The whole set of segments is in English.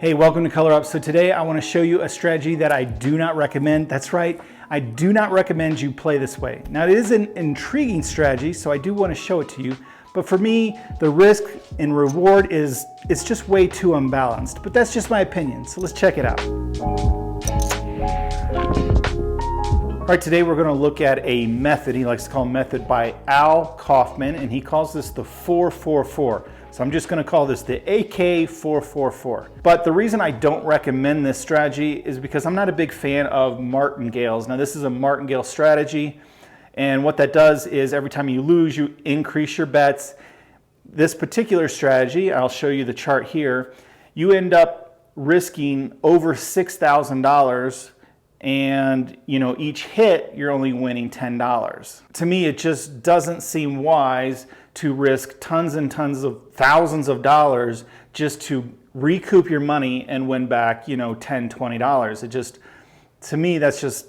Hey, welcome to Color Up. So today I want to show you a strategy that I do not recommend. That's right, I do not recommend you play this way. Now it is an intriguing strategy, so I do want to show it to you. But for me, the risk and reward it's just way too unbalanced. But that's just my opinion, so let's check it out. All right, today we're going to look at a method, he likes to call a method, by Kaufman, and he calls this the 4-4-4. So I'm just going to call this the AK 444. But the reason I don't recommend this strategy is because I'm not a big fan of martingales. Now this is a martingale strategy, and what that does is every time you lose, you increase your bets. This particular strategy, I'll show you the chart here, you end up risking over $6,000, and each hit you're only winning $10. To me, it just doesn't seem wise to risk tons and tons of thousands of dollars just to recoup your money and win back, $10, $20. It just, to me, that's just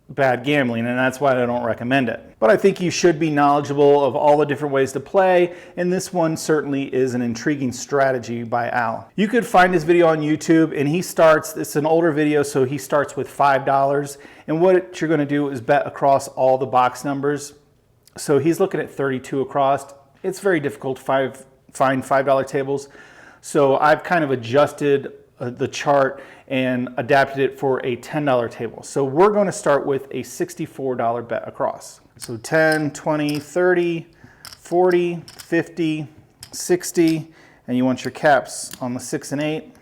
bad gambling, and that's why I don't recommend it. But I think you should be knowledgeable of all the different ways to play, and this one certainly is an intriguing strategy by Al. You could find his video on YouTube, and it's an older video, so he starts with $5, and what you're gonna do is bet across all the box numbers. So he's looking at 32 across. It's very difficult to find $5 tables. So I've kind of adjusted the chart and adapted it for a $10 table. So we're going to start with a $64 bet across. So 10, 20, 30, 40, 50, 60, and you want your caps on the 6 and 8.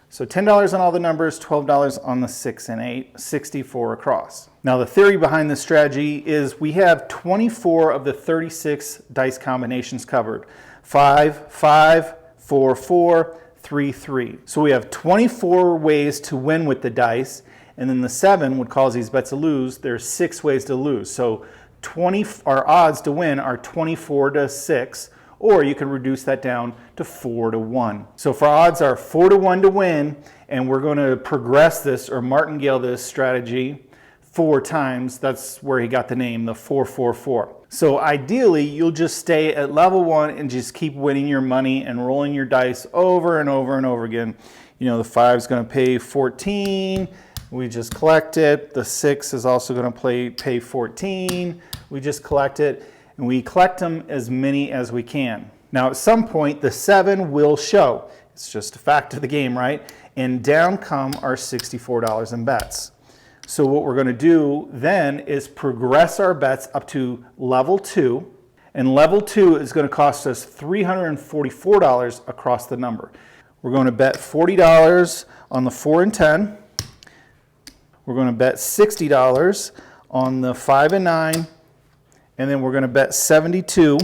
So $10 on all the numbers, $12 on the 6 and 8, 64 across. Now the theory behind this strategy is we have 24 of the 36 dice combinations covered. 5, 5, 4, 4, 3, 3. So we have 24 ways to win with the dice, and then the 7 would cause these bets to lose. There's 6 ways to lose. So our odds to win are 24 to 6. Or you can reduce that down to 4 to 1. So if our odds are 4 to 1 to win, and we're going to progress this or martingale this strategy 4 times, that's where he got the name, the 4-4-4. So ideally, you'll just stay at level 1 and just keep winning your money and rolling your dice over and over and over again. The 5 is going to pay 14. We just collect it. The 6 is also going to pay 14. We just collect it. And we collect them as many as we can. Now at some point the 7 will show. It's just a fact of the game, right? And down come our $64 in bets. So what we're going to do then is progress our bets up to level 2. And level 2 is going to cost us $344 across the number. We're going to bet $40 on the 4 and 10. We're going to bet $60 on the 5 and 9. And then we're going to bet 72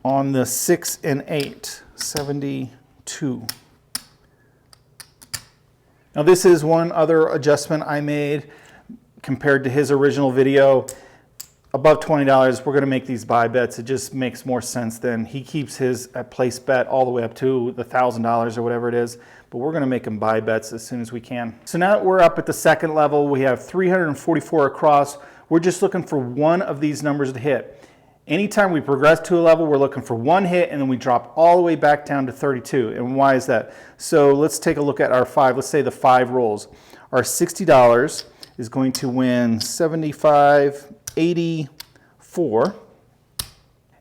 on the 6 and 8. 72. Now this is one other adjustment I made compared to his original video. Above $20, we're going to make these buy bets. It just makes more sense than he keeps his at place bet all the way up to the $1,000 or whatever it is. But we're going to make him buy bets as soon as we can. So now that we're up at the second level, we have 344 across. We're just looking for one of these numbers to hit. Anytime we progress to a level, we're looking for one hit, and then we drop all the way back down to 32. And why is that? So let's take a look at our 5. Let's say the 5 rolls. Our $60 is going to win 75, 84.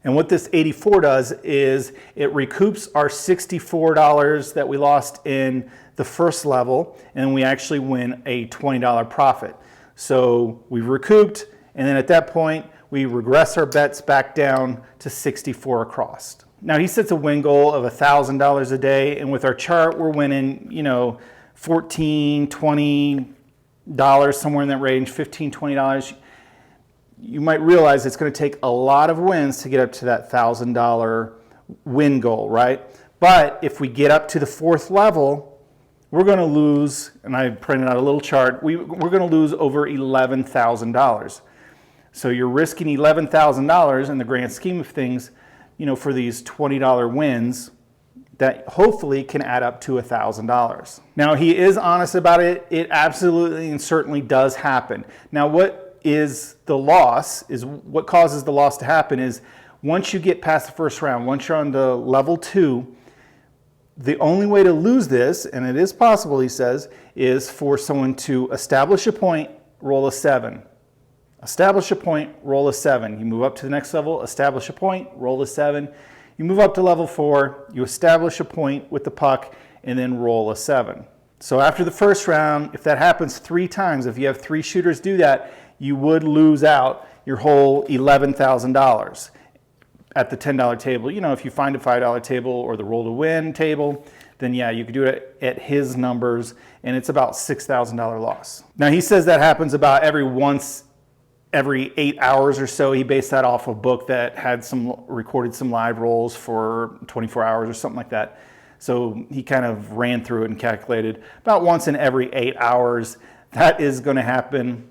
And what this 84 does is it recoups our $64 that we lost in the first level, and we actually win a $20 profit. So we've recouped, and then at that point, we regress our bets back down to 64 across. Now he sets a win goal of $1,000 a day, and with our chart, we're winning, $14, $20, somewhere in that range, $15, $20. You might realize it's going to take a lot of wins to get up to that $1,000 win goal, right? But if we get up to the 4th level, we're going to lose, and I printed out a little chart, we're going to lose over $11,000. So you're risking $11,000 in the grand scheme of things, for these $20 wins that hopefully can add up to $1,000. Now he is honest about it. It absolutely and certainly does happen. Now what causes the loss to happen is once you get past the first round, once you're on the level 2, The only way to lose this, and it is possible, he says, is for someone to establish a point, roll a 7. Establish a point, roll a 7. You move up to the next level, establish a point, roll a 7. You move up to level 4, you establish a point with the puck, and then roll a 7. So after the first round, if that happens 3 times, if you have 3 shooters do that, you would lose out your whole $11,000 at the $10 table. You know, if you find a $5 table or the roll to win table, then yeah, you could do it at his numbers, and it's about $6,000 loss. Now he says that happens about every 8 hours or so. He based that off a book that had recorded some live rolls for 24 hours or something like that. So he kind of ran through it and calculated about once in every 8 hours. That is going to happen.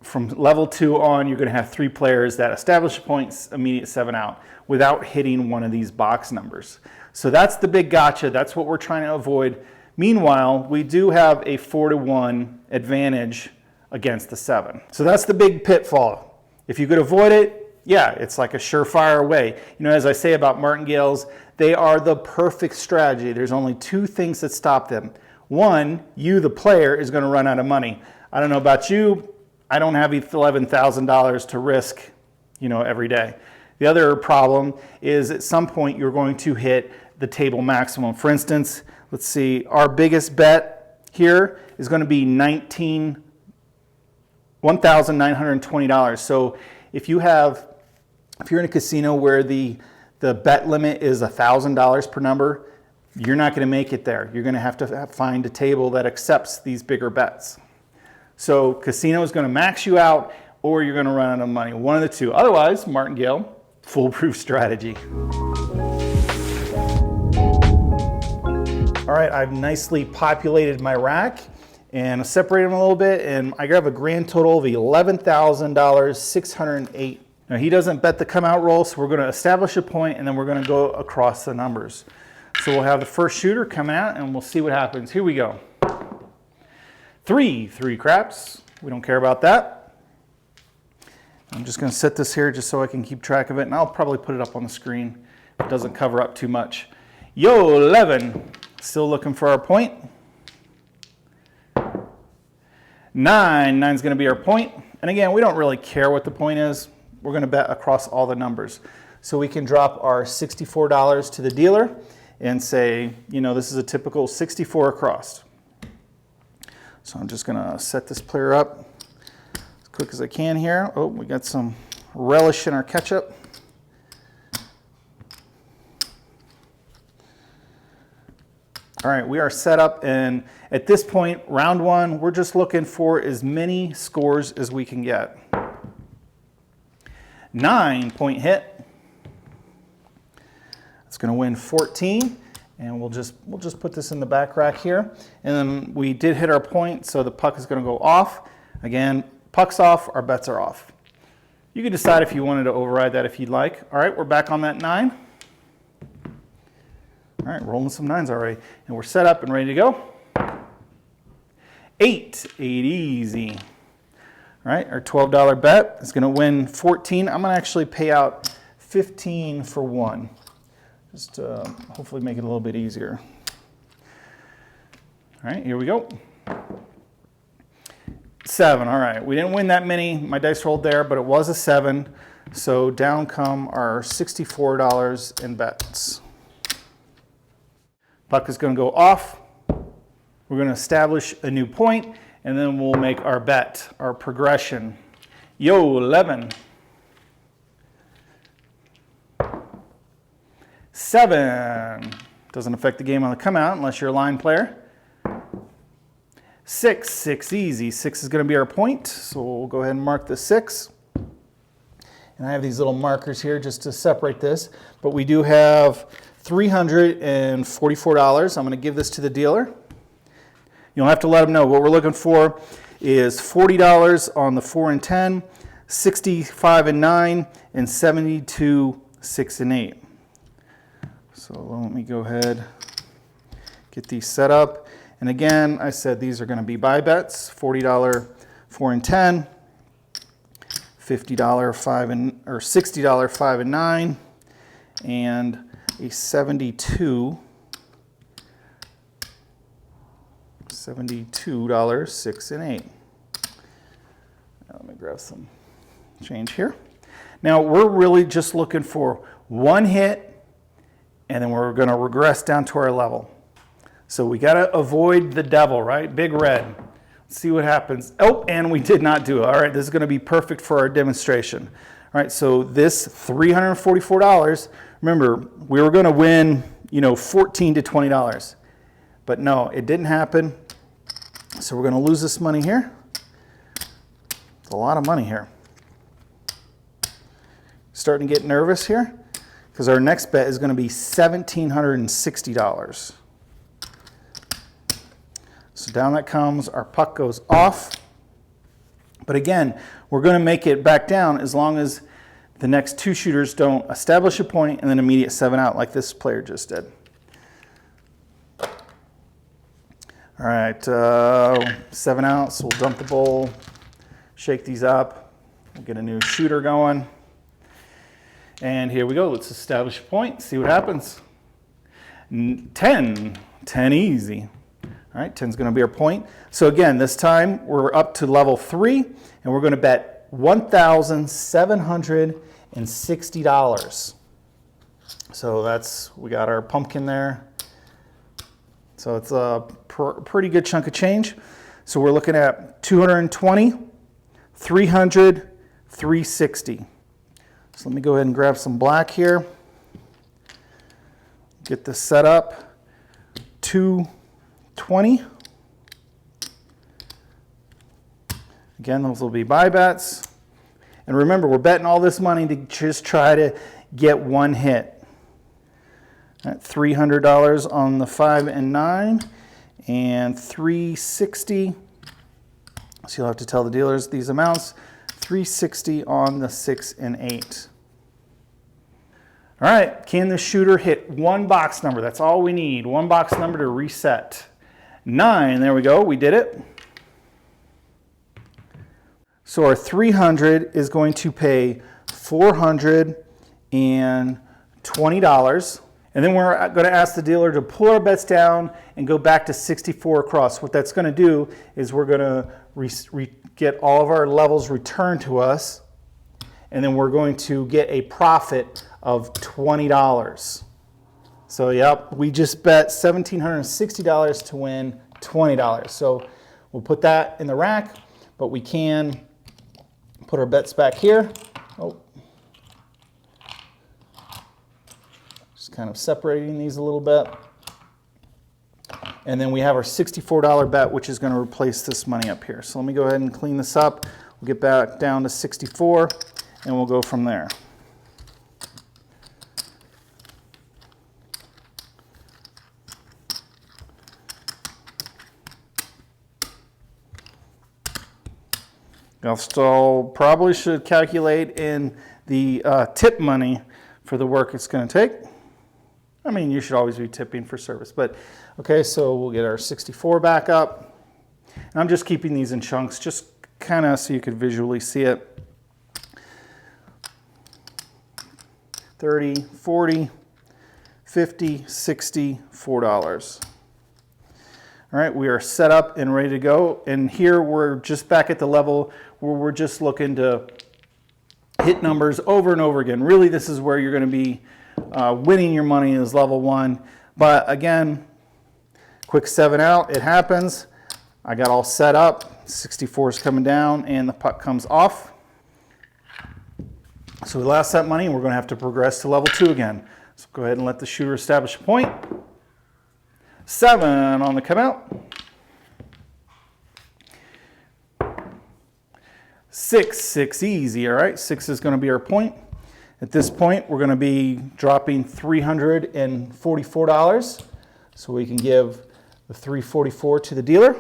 From level 2 on, you're going to have 3 players that establish points, immediate 7 out, without hitting one of these box numbers. So that's the big gotcha. That's what we're trying to avoid. Meanwhile, we do have a 4-to-1 advantage against the 7. So that's the big pitfall. If you could avoid it, yeah, it's like a surefire way. You know, as I say about martingales, they are the perfect strategy. There's only 2 things that stop them. One, you, the player, is going to run out of money. I don't know about you. I don't have $11,000 to risk, you know, every day. The other problem is at some point you're going to hit the table maximum. For instance, let's see, our biggest bet here is going to be $1,920. So if you're in a casino where the bet limit is $1,000 per number, you're not going to make it there. You're going to have to find a table that accepts these bigger bets. So casino is going to max you out, or you're going to run out of money. One of the two. Otherwise, martingale, foolproof strategy. All right, I've nicely populated my rack and separated them a little bit, and I have a grand total of $11,608. Now he doesn't bet the come out roll, so we're going to establish a point, and then we're going to go across the numbers. So we'll have the first shooter coming out, and we'll see what happens. Here we go. 3 craps. We don't care about that. I'm just going to set this here just so I can keep track of it, and I'll probably put it up on the screen if it doesn't cover up too much. Yo, 11. Still looking for our point. 9. 9's going to be our point. And again, we don't really care what the point is. We're going to bet across all the numbers. So we can drop our $64 to the dealer and say, you know, this is a typical 64 across. So I'm just going to set this player up as quick as I can here. Oh, we got some relish in our ketchup. All right, we are set up, and at this point, round 1, we're just looking for as many scores as we can get. 9-point hit. It's going to win 14. And we'll just put this in the back rack here. And then we did hit our point, so the puck is going to go off. Again, puck's off, our bets are off. You can decide if you wanted to override that if you'd like. All right, we're back on that 9. All right, rolling some 9s already. And we're set up and ready to go. 8 easy. All right, our $12 bet is going to win 14. I'm going to actually pay out 15 for 1. Just to hopefully make it a little bit easier. All right, here we go. 7, all right. We didn't win that many. My dice rolled there, but it was a 7. So down come our $64 in bets. Puck is going to go off. We're going to establish a new point, and then we'll make our bet, our progression. Yo, 11. 7. Doesn't affect the game on the come out unless you're a line player. 6 easy. 6 is going to be our point, so we'll go ahead and mark the 6. And I have these little markers here just to separate this, but we do have $344. I'm going to give this to the dealer. You'll have to let them know what we're looking for is $40 on the 4 and 10, 65 and 9, and 72, 6 and 8. So let me go ahead, get these set up. And again, I said these are going to be buy bets, $40 4 and 10, $50 5 and or $60 5 and 9, and a 72 $72, 6 and 8. Now let me grab some change here. Now we're really just looking for one hit, and then we're going to regress down to our level. So we got to avoid the devil, right? Big red. Let's see what happens. Oh, and we did not do it. All right, this is going to be perfect for our demonstration. All right, so this $344, remember, we were going to win, $14 to $20. But no, it didn't happen. So we're going to lose this money here. It's a lot of money here. Starting to get nervous here because our next bet is going to be $1,760. So down that comes, our puck goes off. But again, we're going to make it back down as long as the next two shooters don't establish a point and then immediate 7 out like this player just did. All right, 7 out, so we'll dump the bowl, shake these up, we'll get a new shooter going. And here we go, let's establish a point, see what happens. 10 easy. All right, 10 is going to be our point. So again, this time we're up to level 3, and we're going to bet $1,760. So we got our pumpkin there. So it's a pretty good chunk of change. So we're looking at 220, 300, 360. So let me go ahead and grab some black here. Get this set up. 220. Again, those will be buy bets. And remember, we're betting all this money to just try to get one hit. At $300 on the 5 and 9 and $360. So you'll have to tell the dealers these amounts. $360 on the 6 and 8. All right, can the shooter hit one box number? That's all we need, one box number to reset. 9, there we go, we did it. So our 300 is going to pay $420. And then we're going to ask the dealer to pull our bets down and go back to 64 across. What that's going to do is we're going to get all of our levels returned to us, and then we're going to get a profit of $20. So yep, we just bet $1,760 to win $20. So we'll put that in the rack, but we can put our bets back here. Oh. Just kind of separating these a little bit. And then we have our $64 bet, which is going to replace this money up here. So let me go ahead and clean this up. We'll get back down to 64, and we'll go from there. I still probably should calculate in the tip money for the work it's going to take. I mean, you should always be tipping for service, but okay, so we'll get our 64 back up. And I'm just keeping these in chunks, just kind of so you could visually see it. 30, 40, 50, 60, $4. All right, we are set up and ready to go. And here we're just back at the level where we're just looking to hit numbers over and over again. Really, this is where you're going to be winning your money is level 1. But again, quick 7 out, it happens. I got all set up. 64 is coming down and the puck comes off. So we lost that money and we're going to have to progress to level 2 again. So go ahead and let the shooter establish a point. 7 on the come out. 6 easy, all right? 6 is going to be our point. At this point, we're going to be dropping $344. So we can give the $344 to the dealer.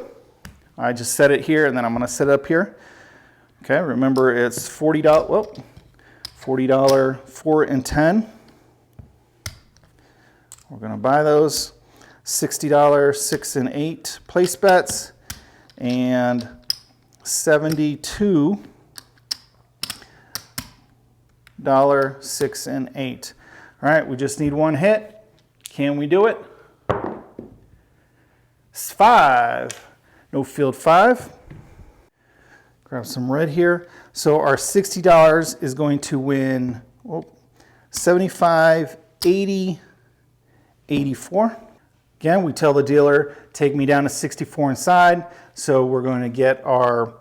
I just set it here and then I'm going to set it up here. Okay, remember it's $40, well, $40 4 and 10. We're going to buy those. $60 6 and 8 place bets and $72 6 and 8. All right, we just need one hit. Can we do it? 5. No field 5. Grab some red here. So our $60 is going to win 75, 80, 84. Again, we tell the dealer, take me down to 64 inside. So we're going to get our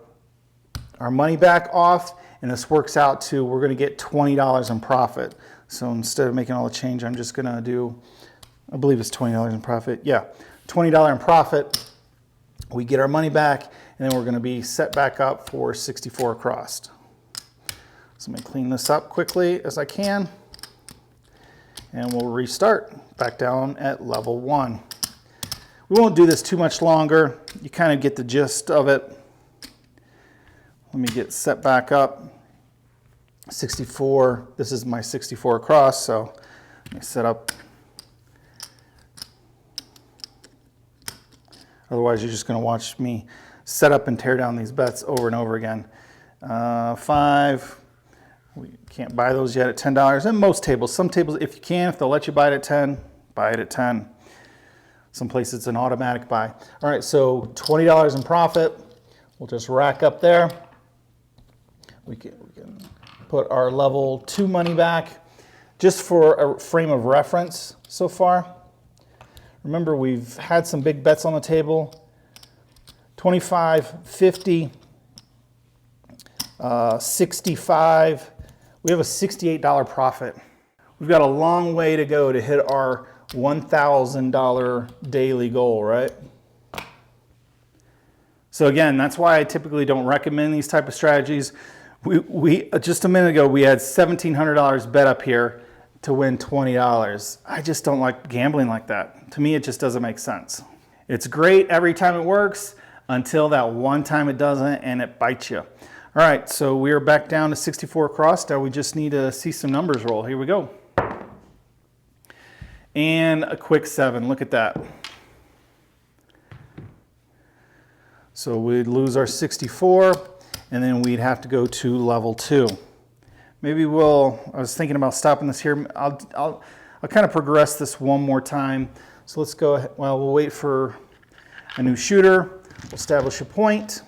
money back off, and this works out to, we're going to get $20 in profit. So instead of making all the change, I'm just going to do, I believe it's $20 in profit. Yeah, $20 in profit. We get our money back, and then we're going to be set back up for 64 across. So let me clean this up quickly as I can, and we'll restart back down at level 1. We won't do this too much longer. You kind of get the gist of it. Let me get set back up. 64, this is my 64 across, so let me set up. Otherwise, you're just going to watch me set up and tear down these bets over and over again. 5. We can't buy those yet at $10. And most tables, some tables, if you can, if they'll let you buy it at 10, buy it at 10. Some places it's an automatic buy. All right, so $20 in profit. We'll just rack up there. We can put our level 2 money back. Just for a frame of reference so far. Remember, we've had some big bets on the table. 25, 50, 65. We have a $68 profit. We've got a long way to go to hit our $1,000 daily goal, right? So again, that's why I typically don't recommend these type of strategies. We just a minute ago, we had $1,700 bet up here to win $20. I just don't like gambling like that. To me, it just doesn't make sense. It's great every time it works until that one time it doesn't and it bites you. All right, so we are back down to 64 across. Now we just need to see some numbers roll. Here we go. And a quick 7, look at that. So we'd lose our 64, and then we'd have to go to level 2. Maybe I was thinking about stopping this here. I'll kind of progress this one more time. So let's go ahead, we'll wait for a new shooter. We'll establish a point.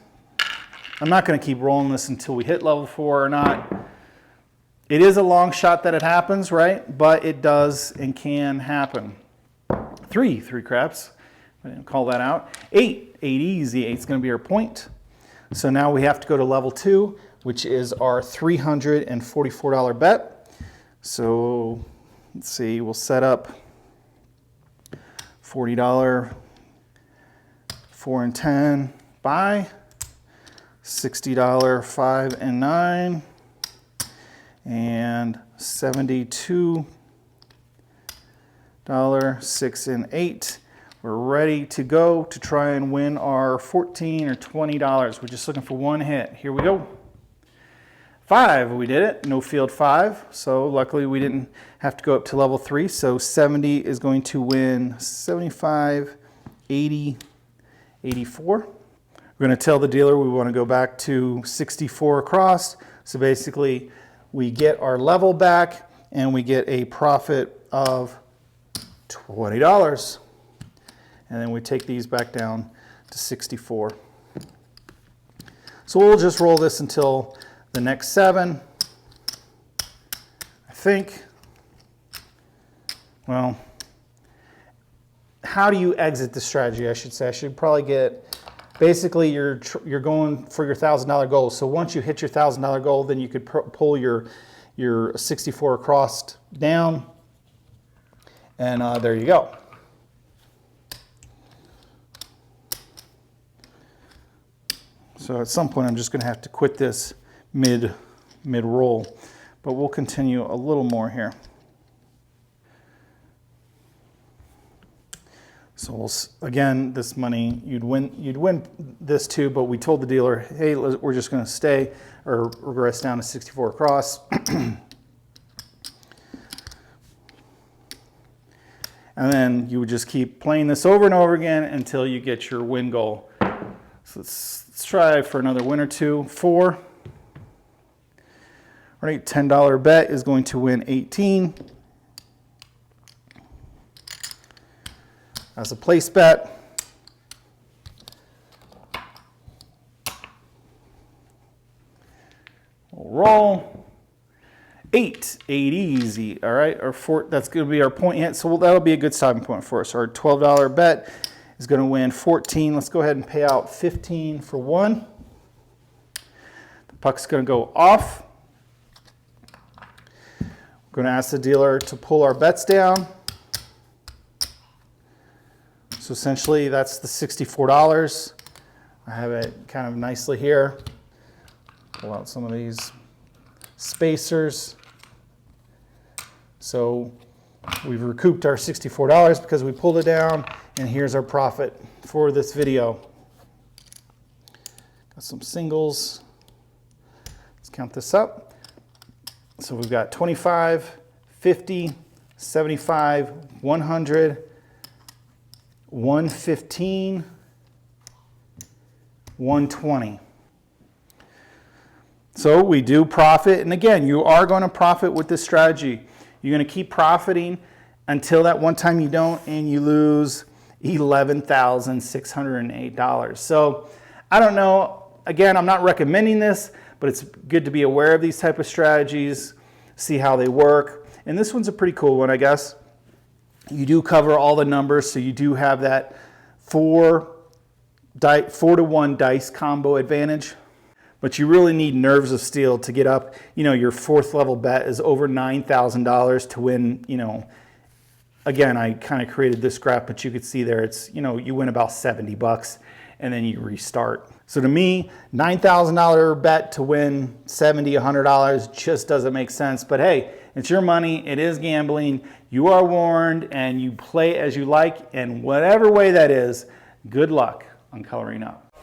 I'm not going to keep rolling this until we hit level 4 or not. It is a long shot that it happens, right? But it does and can happen. 3 craps. I didn't call that out. 8 easy. 8's going to be our point. So now we have to go to level 2, which is our $344 bet. So let's see, we'll set up $40, 4 and 10, buy. $60, 5 and 9, and $72, 6 and 8. We're ready to go to try and win our $14 or $20. We're just looking for one hit. Here we go. 5, we did it. No field 5. So luckily we didn't have to go up to level 3. So 70 is going to win 75, 80, 84. We're going to tell the dealer we want to go back to 64 across. So basically we get our level back and we get a profit of $20. And then we take these back down to 64. So we'll just roll this until the next 7. I think, well, how do you exit the strategy, I should say? I should probably get, basically you're going for your $1,000 goal. So once you hit your $1,000 goal, then you could pull your 64 across down, and there you go. So at some point I'm just going to have to quit this mid-roll, but we'll continue a little more here. So again, this money, you'd win this too, but we told the dealer, hey, we're just going to stay or regress down to 64 across. And then you would just keep playing this over and over again until you get your win goal. So let's try for another win or two. 4. All right, $10 bet is going to win 18. As a place bet. roll. 8 easy, all right, or 4, that's gonna be our point hit, so that'll be a good stopping point for us. Our $12 bet is gonna win 14. Let's go ahead and pay out 15 for 1. The puck's gonna go off. We're gonna ask the dealer to pull our bets down. So essentially that's the $64. I have it kind of nicely here. Pull out some of these spacers. So we've recouped our $64 because we pulled it down, and here's our profit for this video. Got some singles. Let's count this up. So we've got 25, 50, 75, 100, 115, 120. So we do profit, and again, you are going to profit with this strategy. You're going to keep profiting until that one time you don't, and you lose $11,608. So I don't know. Again, I'm not recommending this, but it's good to be aware of these type of strategies, see how they work. And this one's a pretty cool one, I guess. You do cover all the numbers, so you do have that 4 to 1 dice combo advantage. But you really need nerves of steel to get up. You know, your 4th level bet is over $9,000 to win, you know, again, I kind of created this graph, but you could see there it's, you know, you win about $70 and then you restart. So to me, $9,000 bet to win $70, $100 just doesn't make sense. But hey, it's your money, it is gambling. You are warned, and you play as you like, and whatever way that is, good luck on coloring up.